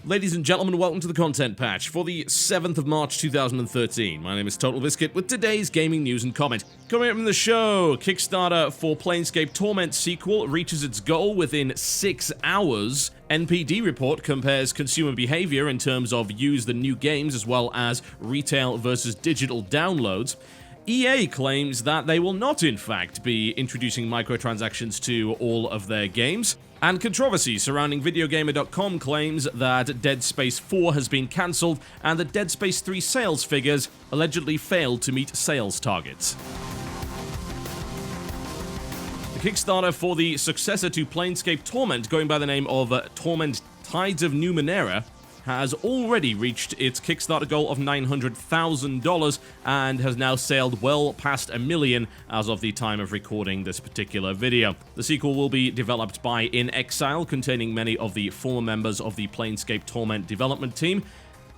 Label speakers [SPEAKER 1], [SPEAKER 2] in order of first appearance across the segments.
[SPEAKER 1] Ladies and gentlemen, welcome to the Content Patch for the 7th of March 2013. My name is TotalBiscuit with today's gaming news and comment. Coming up in the show, Kickstarter for Planescape Torment sequel reaches its goal within 6 hours. NPD report compares consumer behavior in terms of use the new games as well as retail versus digital downloads. EA claims that they will not, in fact, be introducing microtransactions to all of their games. And controversy surrounding Videogamer.com claims that Dead Space 4 has been cancelled and that Dead Space 3 sales figures allegedly failed to meet sales targets. The Kickstarter for the successor to Planescape Torment, going by the name of Torment Tides of Numenera, has already reached its Kickstarter goal of $900,000 and has now sailed well past $1 million as of the time of recording this particular video. The sequel will be developed by In Exile, containing many of the former members of the Planescape Torment development team.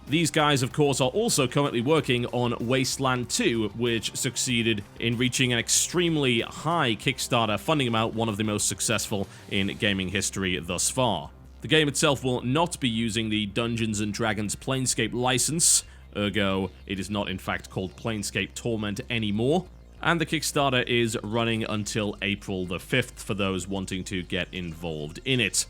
[SPEAKER 1] These guys, of course, are also currently working on Wasteland 2, which succeeded in reaching an extremely high Kickstarter funding amount, one of the most successful in gaming history thus far. The game itself will not be using the Dungeons & Dragons Planescape license, ergo, it is not in fact called Planescape Torment anymore, and the Kickstarter is running until April the 5th for those wanting to get involved in it.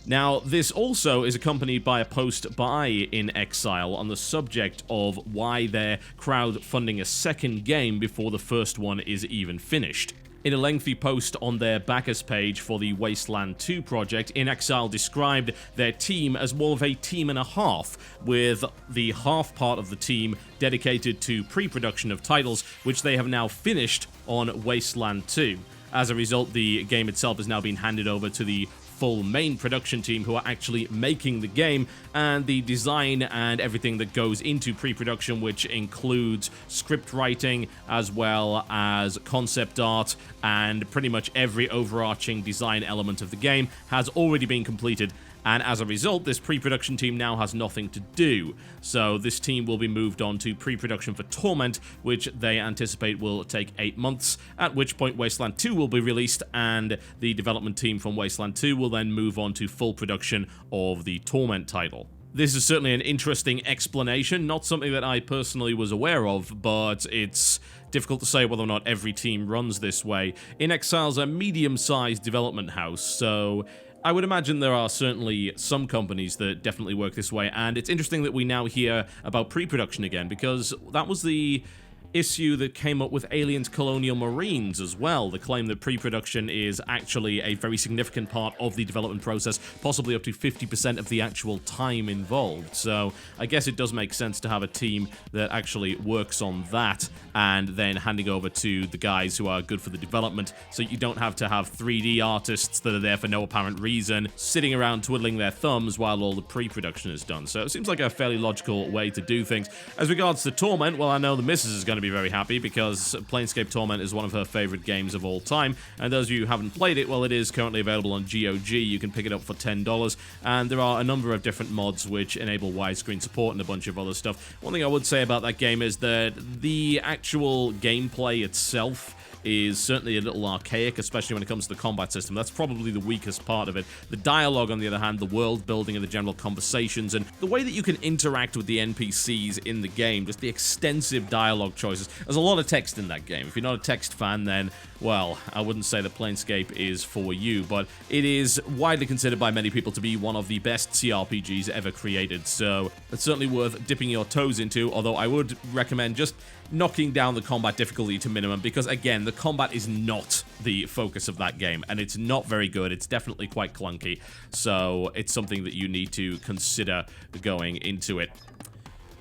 [SPEAKER 1] Now, this also is accompanied by a post by In Exile on the subject of why they're crowdfunding a second game before the first one is even finished. In a lengthy post on their backers page for the Wasteland 2 project, In Exile described their team as more of a team and a half, with the half part of the team dedicated to pre-production of titles, which they have now finished on Wasteland 2. As a result, the game itself has now been handed over to the full main production team who are actually making the game, and the design and everything that goes into pre-production, which includes script writing as well as concept art and pretty much every overarching design element of the game, has already been completed. And as a result, this pre-production team now has nothing to do. So this team will be moved on to pre-production for Torment, which they anticipate will take 8 months, at which point Wasteland 2 will be released, and the development team from Wasteland 2 will then move on to full production of the Torment title. This is certainly an interesting explanation, not something that I personally was aware of, but it's difficult to say whether or not every team runs this way. In Exile's a medium-sized development house, so I would imagine there are certainly some companies that definitely work this way, and it's interesting that we now hear about pre-production again, because that was the issue that came up with Aliens Colonial Marines as well, the claim that pre-production is actually a very significant part of the development process, possibly up to 50% of the actual time involved. So I guess it does make sense to have a team that actually works on that and then handing over to the guys who are good for the development, so you don't have to have 3D artists that are there for no apparent reason sitting around twiddling their thumbs while all the pre-production is done. So it seems like a fairly logical way to do things. As regards to Torment, well, I know the missus is going to be very happy because Planescape Torment is one of her favorite games of all time, and those of you who haven't played it, well, it is currently available on GOG. You can pick it up for $10, and there are a number of different mods which enable widescreen support and a bunch of other stuff. One thing I would say about that game is that the actual gameplay itself is certainly a little archaic, especially when it comes to the combat system. That's probably the weakest part of it. The dialogue, on the other hand, the world building and the general conversations, and the way that you can interact with the NPCs in the game, just the extensive dialogue choices. There's a lot of text in that game. If you're not a text fan, then, well, I wouldn't say that Planescape is for you, but it is widely considered by many people to be one of the best CRPGs ever created, so it's certainly worth dipping your toes into, although I would recommend just knocking down the combat difficulty to minimum, because again, the combat is not the focus of that game, and it's not very good. It's definitely quite clunky, so it's something that you need to consider going into it.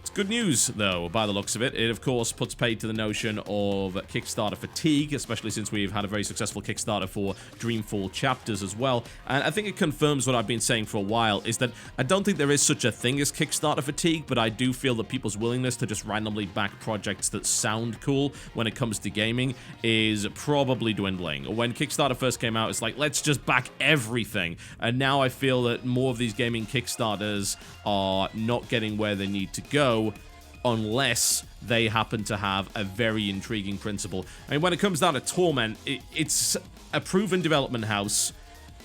[SPEAKER 1] It's good news, though, by the looks of it. It, of course, puts paid to the notion of Kickstarter fatigue, especially since we've had a very successful Kickstarter for Dreamfall Chapters as well. And I think it confirms what I've been saying for a while, is that I don't think there is such a thing as Kickstarter fatigue, but I do feel that people's willingness to just randomly back projects that sound cool when it comes to gaming is probably dwindling. When Kickstarter first came out, it's like, let's just back everything. And now I feel that more of these gaming Kickstarters are not getting where they need to go, unless they happen to have a very intriguing principle. I mean, when it comes down to Torment, it's a proven development house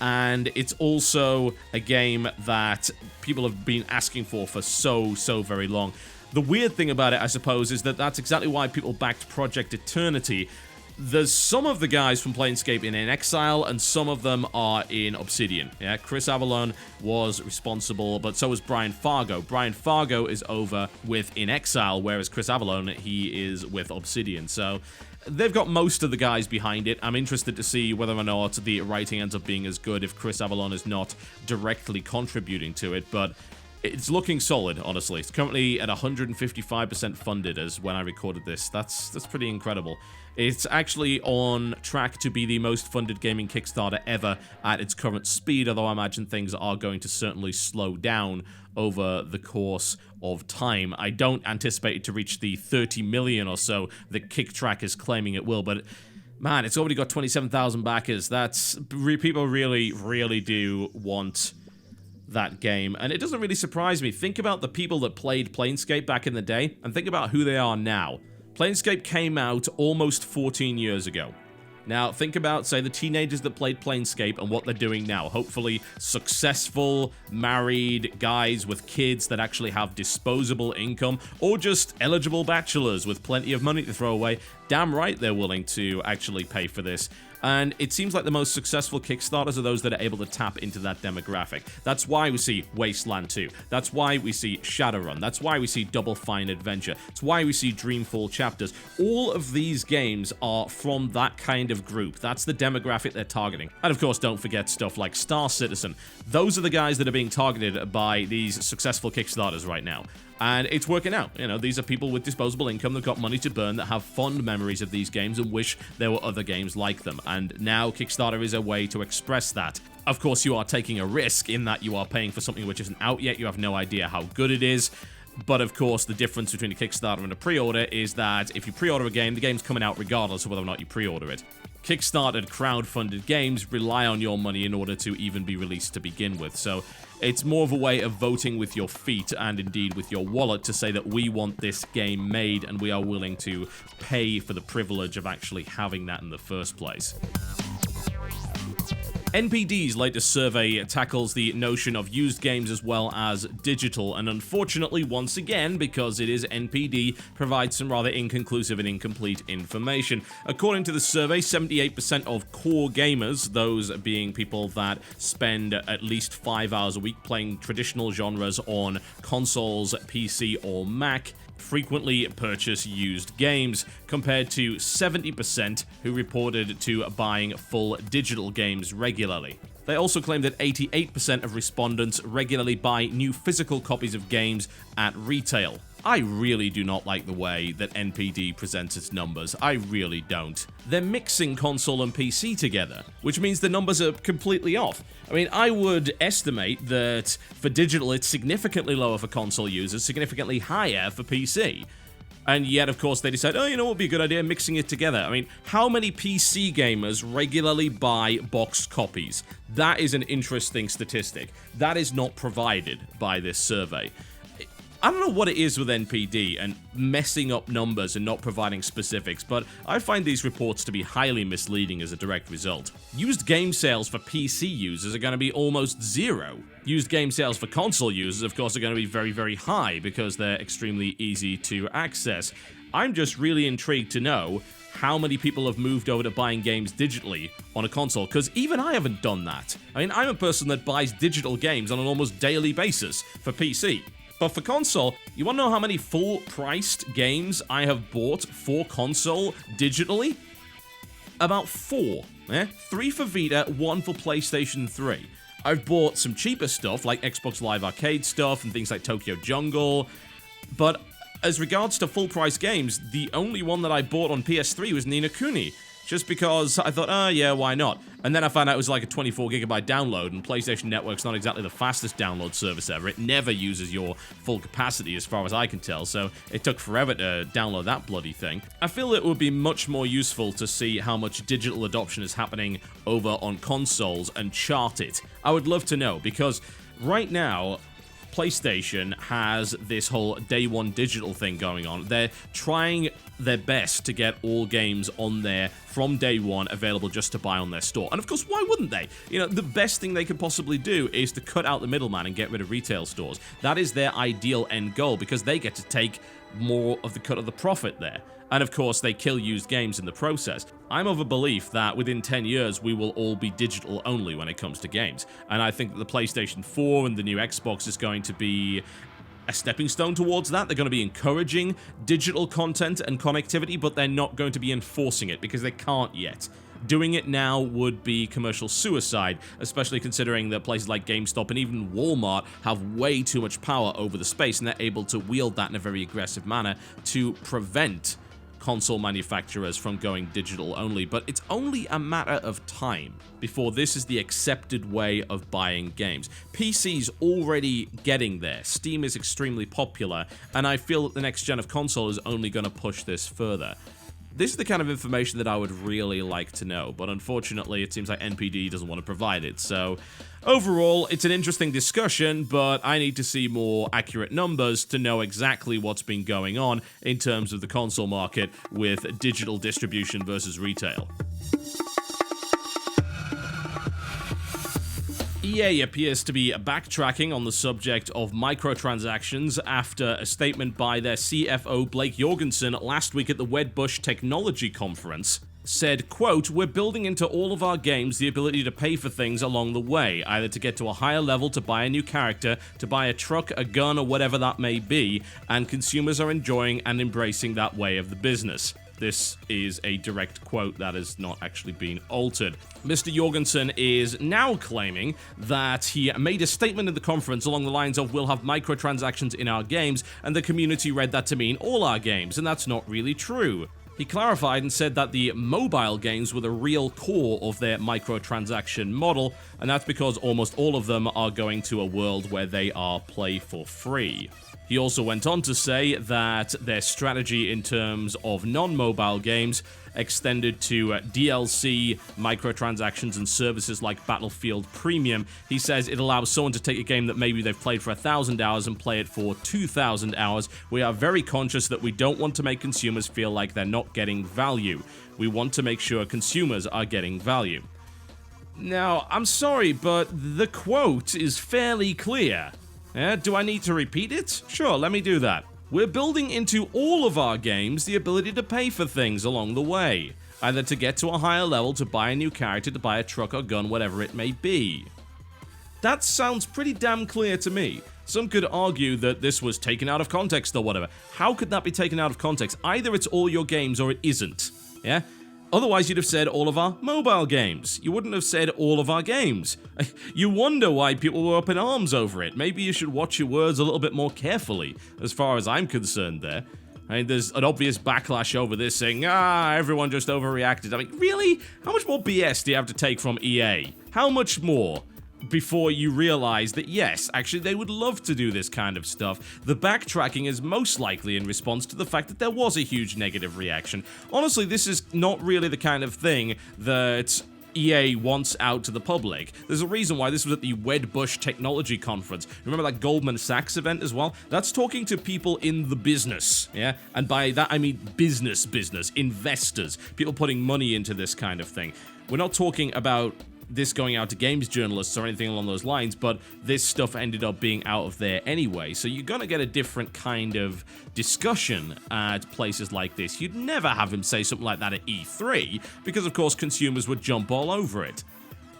[SPEAKER 1] and it's also a game that people have been asking for so very long. The weird thing about it, I suppose, is that that's exactly why people backed Project Eternity. There's some of the guys from Planescape in Exile, and some of them are in Obsidian. Yeah, Chris Avallone was responsible, but so was Brian Fargo. Brian Fargo is over with In Exile, whereas Chris Avallone, he is with Obsidian. So they've got most of the guys behind it. I'm interested to see whether or not the writing ends up being as good if Chris Avallone is not directly contributing to it, but it's looking solid, honestly. It's currently at 155% funded as when I recorded this. That's pretty incredible. It's actually on track to be the most funded gaming Kickstarter ever at its current speed, although I imagine things are going to certainly slow down over the course of time. I don't anticipate it to reach the 30 million or so that KickTrack is claiming it will, but man, it's already got 27,000 backers. People really do want that game, and it doesn't really surprise me. Think about the people that played Planescape back in the day, and think about who they are now. Planescape came out almost 14 years ago. Now, think about, say, the teenagers that played Planescape and what they're doing now. Hopefully successful, married guys with kids that actually have disposable income, or just eligible bachelors with plenty of money to throw away. Damn right they're willing to actually pay for this. And it seems like the most successful Kickstarters are those that are able to tap into that demographic. That's why we see Wasteland 2. That's why we see Shadowrun. That's why we see Double Fine Adventure. It's why we see Dreamfall Chapters. All of these games are from that kind of group. That's the demographic they're targeting. And of course, don't forget stuff like Star Citizen. Those are the guys that are being targeted by these successful Kickstarters right now. And it's working out. You know, these are people with disposable income that got money to burn, that have fond memories of these games and wish there were other games like them. And now Kickstarter is a way to express that. Of course, you are taking a risk in that you are paying for something which isn't out yet. You have no idea how good it is. But of course, the difference between a Kickstarter and a pre-order is that if you pre-order a game, the game's coming out regardless of whether or not you pre-order it. Kickstarted, crowd-funded games rely on your money in order to even be released to begin with. So it's more of a way of voting with your feet and indeed with your wallet to say that we want this game made and we are willing to pay for the privilege of actually having that in the first place. NPD's latest survey tackles the notion of used games as well as digital, and unfortunately, once again, because it is NPD, provides some rather inconclusive and incomplete information. According to the survey, 78% of core gamers, those being people that spend at least 5 hours a week playing traditional genres on consoles, PC, or Mac, frequently purchase used games, compared to 70% who reported to buying full digital games regularly. They also claim that 88% of respondents regularly buy new physical copies of games at retail. I really do not like the way that NPD presents its numbers. I really don't. They're mixing console and PC together, which means the numbers are completely off. I mean, I would estimate that for digital it's significantly lower for console users, significantly higher for PC. And yet, of course, they decide, oh, you know what would be a good idea, mixing it together. I mean, how many PC gamers regularly buy boxed copies? That is an interesting statistic. That is not provided by this survey. I don't know what it is with NPD and messing up numbers and not providing specifics, but I find these reports to be highly misleading as a direct result. Used game sales for PC users are going to be almost zero. Used game sales for console users, of course, are going to be very high because they're extremely easy to access. I'm just really intrigued to know how many people have moved over to buying games digitally on a console, because even I haven't done that. I mean, I'm a person that buys digital games on an almost daily basis for PC. But for console, you want to know how many full-priced games I have bought for console digitally? About 4. 3 for Vita, 1 for PlayStation 3. I've bought some cheaper stuff, like Xbox Live Arcade stuff and things like Tokyo Jungle, but as regards to full-price games, the only one that I bought on PS3 was Ni no Kuni, just because I thought, yeah, why not? And then I found out it was like a 24GB download, and PlayStation Network's not exactly the fastest download service ever. It never uses your full capacity as far as I can tell, so it took forever to download that bloody thing. I feel it would be much more useful to see how much digital adoption is happening over on consoles and chart it. I would love to know, because right now, PlayStation has this whole day one digital thing going on. They're trying their best to get all games on there from day one available just to buy on their store. And of course, why wouldn't they? You know, the best thing they could possibly do is to cut out the middleman and get rid of retail stores. That is their ideal end goal because they get to take more of the cut of the profit there. And of course, they kill used games in the process. I'm of a belief that within 10 years, we will all be digital only when it comes to games. And I think that the PlayStation 4 and the new Xbox is going to be a stepping stone towards that. They're going to be encouraging digital content and connectivity, but they're not going to be enforcing it because they can't yet. Doing it now would be commercial suicide, especially considering that places like GameStop and even Walmart have way too much power over the space, and they're able to wield that in a very aggressive manner to prevent console manufacturers from going digital only. But it's only a matter of time before this is the accepted way of buying games. PC's already getting there. Steam is extremely popular, and I feel that the next gen of console is only going to push this further. This is the kind of information that I would really like to know, but unfortunately it seems like NPD doesn't want to provide it. So overall, it's an interesting discussion, but I need to see more accurate numbers to know exactly what's been going on in terms of the console market with digital distribution versus retail. EA appears to be backtracking on the subject of microtransactions after a statement by their CFO Blake Jorgensen last week at the Wedbush Technology Conference said, quote, "We're building into all of our games the ability to pay for things along the way, either to get to a higher level to buy a new character, to buy a truck, a gun, or whatever that may be, and consumers are enjoying and embracing that way of the business." This is a direct quote that has not actually been altered. Mr. Jorgensen is now claiming that he made a statement at the conference along the lines of, "We'll have microtransactions in our games," and the community read that to mean all our games, and that's not really true. He clarified and said that the mobile games were the real core of their microtransaction model, and that's because almost all of them are going to a world where they are play for free. He also went on to say that their strategy in terms of non-mobile games extended to DLC, microtransactions, and services like Battlefield Premium. He says it allows someone to take a game that maybe they've played for 1,000 hours and play it for 2,000 hours. We are very conscious that we don't want to make consumers feel like they're not getting value. We want to make sure consumers are getting value. Now, I'm sorry, but the quote is fairly clear. Do I need to repeat it? Sure, let me do that. We're building into all of our games the ability to pay for things along the way, either to get to a higher level, to buy a new character, to buy a truck or gun, whatever it may be. That sounds pretty damn clear to me. Some could argue that this was taken out of context or whatever. How could that be taken out of context? Either it's all your games or it isn't. Yeah? Otherwise, you'd have said all of our mobile games. You wouldn't have said all of our games. You wonder why people were up in arms over it. Maybe you should watch your words a little bit more carefully, as far as I'm concerned there. I mean, there's an obvious backlash over this saying, everyone just overreacted. I mean, really? How much more BS do you have to take from EA? How much more? Before you realize that, yes, actually they would love to do this kind of stuff. The backtracking is most likely in response to the fact that there was a huge negative reaction. Honestly, this is not really the kind of thing that EA wants out to the public. There's a reason why this was at the Wedbush Technology Conference. Remember that Goldman Sachs event as well? That's talking to people in the business, yeah? And by that I mean business, investors, people putting money into this kind of thing. We're not talking about this going out to games journalists or anything along those lines, but this stuff ended up being out of there anyway, so you're gonna get a different kind of discussion at places like this. You'd never have him say something like that at E3, because of course consumers would jump all over it.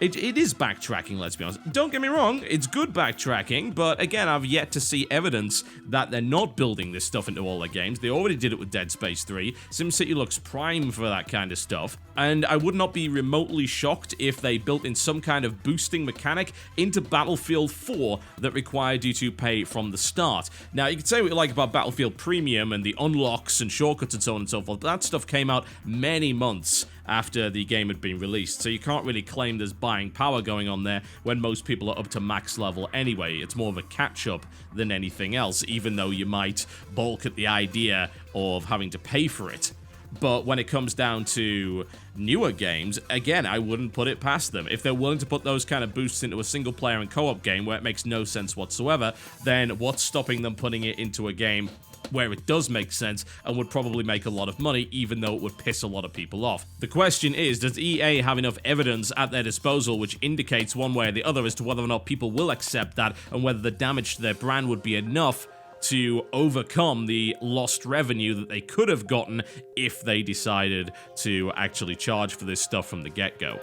[SPEAKER 1] It is backtracking, let's be honest. Don't get me wrong, it's good backtracking, but again, I've yet to see evidence that they're not building this stuff into all their games. They already did it with Dead Space 3. SimCity looks prime for that kind of stuff, and I would not be remotely shocked if they built in some kind of boosting mechanic into Battlefield 4 that required you to pay from the start. Now, you can say what you like about Battlefield Premium and the unlocks and shortcuts and so on and so forth, but that stuff came out many months after the game had been released, so you can't really claim there's buying power going on there when most people are up to max level anyway. It's more of a catch-up than anything else, even though you might balk at the idea of having to pay for it. But when it comes down to newer games, again, I wouldn't put it past them. If they're willing to put those kind of boosts into a single player and co-op game where it makes no sense whatsoever, then what's stopping them putting it into a game where it does make sense and would probably make a lot of money, even though it would piss a lot of people off? The question is, does EA have enough evidence at their disposal which indicates one way or the other as to whether or not people will accept that, and whether the damage to their brand would be enough to overcome the lost revenue that they could have gotten if they decided to actually charge for this stuff from the get-go?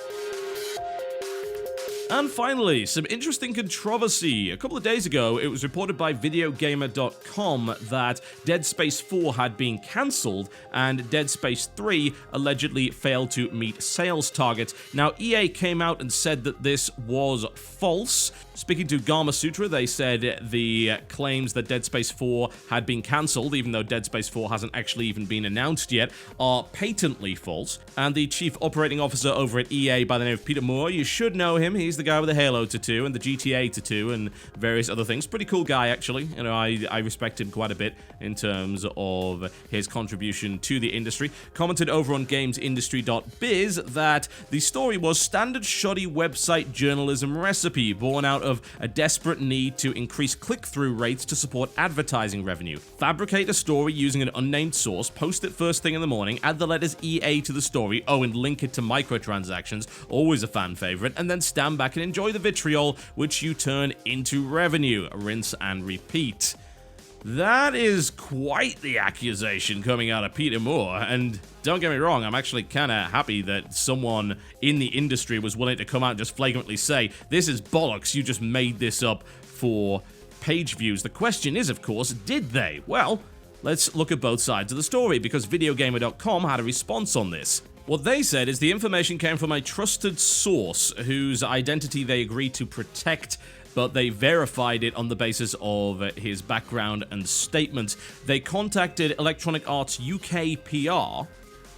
[SPEAKER 1] And finally, some interesting controversy. A couple of days ago, it was reported by videogamer.com that Dead Space 4 had been cancelled and Dead Space 3 allegedly failed to meet sales targets. Now, EA came out and said that this was false. Speaking to Gamasutra, they said the claims that Dead Space 4 had been cancelled, even though Dead Space 4 hasn't actually even been announced yet, are patently false. And the chief operating officer over at EA by the name of Peter Moore, you should know him. He's the guy with the Halo tattoo and the GTA tattoo and various other things. Pretty cool guy, actually. You know, I respect him quite a bit in terms of his contribution to the industry. Commented over on gamesindustry.biz that the story was standard shoddy website journalism recipe born out of a desperate need to increase click-through rates to support advertising revenue. Fabricate a story using an unnamed source, post it first thing in the morning, add the letters EA to the story, and link it to microtransactions, always a fan favorite, and then stand back and enjoy the vitriol, which you turn into revenue. Rinse and repeat. That is quite the accusation coming out of Peter Moore, and don't get me wrong, I'm actually kind of happy that someone in the industry was willing to come out and just flagrantly say, this is bollocks, you just made this up for page views. The question is, of course, did they? Well, let's look at both sides of the story, because videogamer.com had a response on this. What they said is the information came from a trusted source whose identity they agreed to protect, but they verified it on the basis of his background and statements. They contacted Electronic Arts UK PR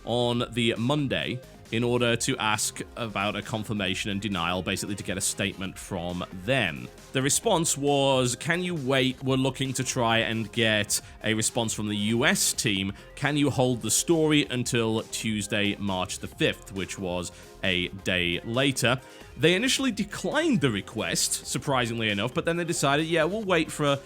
[SPEAKER 1] on the Monday in order to ask about a confirmation and denial, basically to get a statement from them. The response was, can you wait? We're looking to try and get a response from the US team. Can you hold the story until Tuesday, March the 5th, which was a day later. They initially declined the request, surprisingly enough, but then they decided, yeah, we'll wait for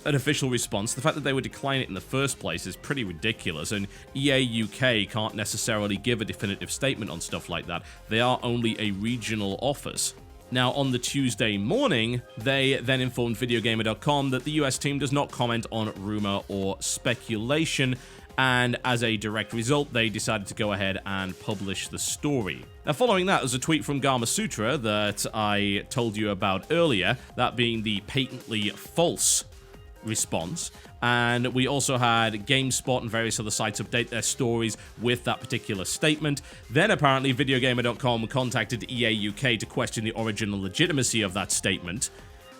[SPEAKER 1] an official response. The fact that they would decline it in the first place is pretty ridiculous, and EA UK can't necessarily give a definitive statement on stuff like that. They are only a regional office. Now, on the Tuesday morning, they then informed Videogamer.com that the US team does not comment on rumor or speculation, and as a direct result, they decided to go ahead and publish the story. Now, following that, there's a tweet from Gamasutra that I told you about earlier, that being the patently false response, and we also had GameSpot and various other sites update their stories with that particular statement. Then apparently Videogamer.com contacted EA UK to question the origin and legitimacy of that statement,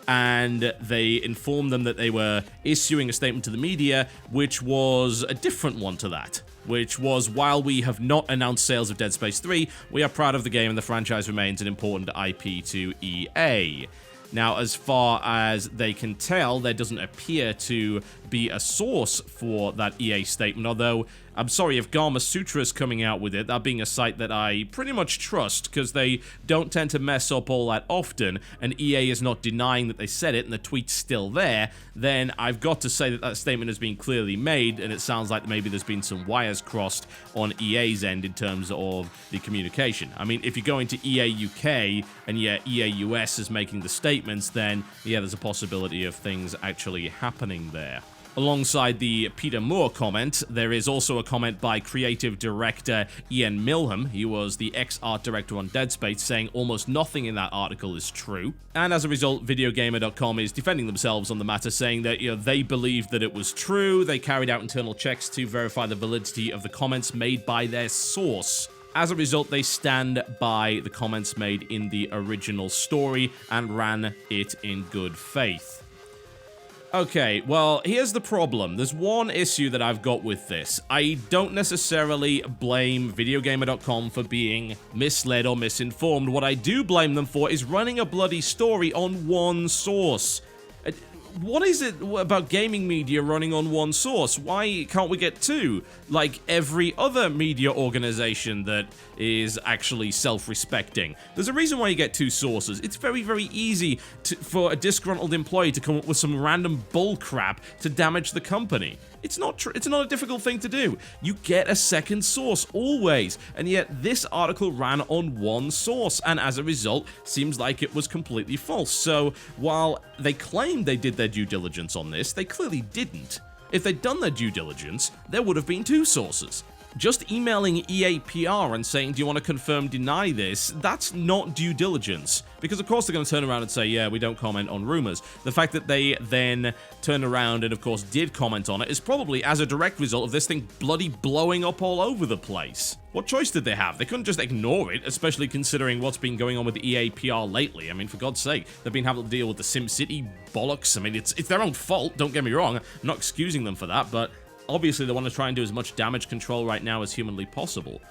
[SPEAKER 1] and they informed them that they were issuing a statement to the media, which was a different one to that, which was, while we have not announced sales of Dead Space 3, we are proud of the game and the franchise remains an important IP to EA. Now, as far as they can tell, there doesn't appear to be a source for that EA statement, although I'm sorry if Gamasutra's coming out with it, that being a site that I pretty much trust, because they don't tend to mess up all that often, and EA is not denying that they said it, and the tweet's still there, then I've got to say that that statement has been clearly made, and it sounds like maybe there's been some wires crossed on EA's end in terms of the communication. I mean, if you're going to EA UK, and yeah, EA US is making the statements, then yeah, there's a possibility of things actually happening there. Alongside the Peter Moore comment, there is also a comment by creative director Ian Milham. He was the ex-art director on Dead Space, saying almost nothing in that article is true. And as a result, Videogamer.com is defending themselves on the matter, saying that they believed that it was true. They carried out internal checks to verify the validity of the comments made by their source. As a result, they stand by the comments made in the original story and ran it in good faith. Okay, well, here's the problem. There's one issue that I've got with this. I don't necessarily blame Videogamer.com for being misled or misinformed. What I do blame them for is running a bloody story on one source. what is it about gaming media running on one source? Why can't we get two, like every other media organization that is actually self-respecting? There's a reason why you get two sources. It's very, very easy for a disgruntled employee to come up with some random bull crap to damage the company. It's not a difficult thing to do. You get a second source, always. And yet, this article ran on one source, and as a result, seems like it was completely false. So, while they claimed they did their due diligence on this, they clearly didn't. If they'd done their due diligence, there would have been two sources. Just emailing EA PR and saying, do you want to confirm, deny this, that's not due diligence. Because of course they're going to turn around and say, yeah, we don't comment on rumors. The fact that they then turned around and of course did comment on it is probably as a direct result of this thing bloody blowing up all over the place. What choice did they have? They couldn't just ignore it, especially considering what's been going on with EA PR lately. I mean, for God's sake, they've been having to deal with the SimCity bollocks. I mean, it's their own fault, don't get me wrong. I'm not excusing them for that, but obviously, they want to try and do as much damage control right now as humanly possible.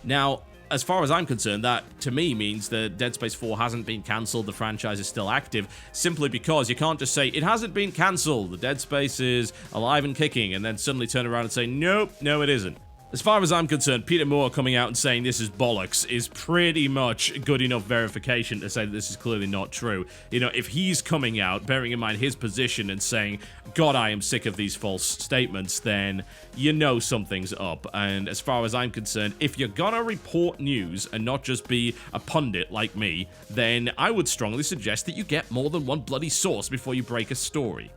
[SPEAKER 1] Now, as far as I'm concerned, that, to me, means that Dead Space 4 hasn't been cancelled, the franchise is still active, simply because you can't just say, it hasn't been cancelled, the Dead Space is alive and kicking, and then suddenly turn around and say, nope, no it isn't. As far as I'm concerned, Peter Moore coming out and saying this is bollocks is pretty much good enough verification to say that this is clearly not true. You know, if he's coming out, bearing in mind his position and saying, God, I am sick of these false statements, then you know something's up. And as far as I'm concerned, if you're gonna report news and not just be a pundit like me, then I would strongly suggest that you get more than one bloody source before you break a story.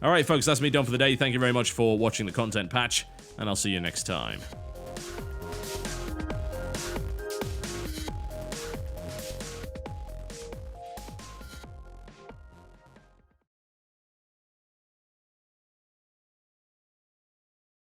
[SPEAKER 1] Alright folks, that's me done for the day. Thank you very much for watching the content patch, and I'll see you next time.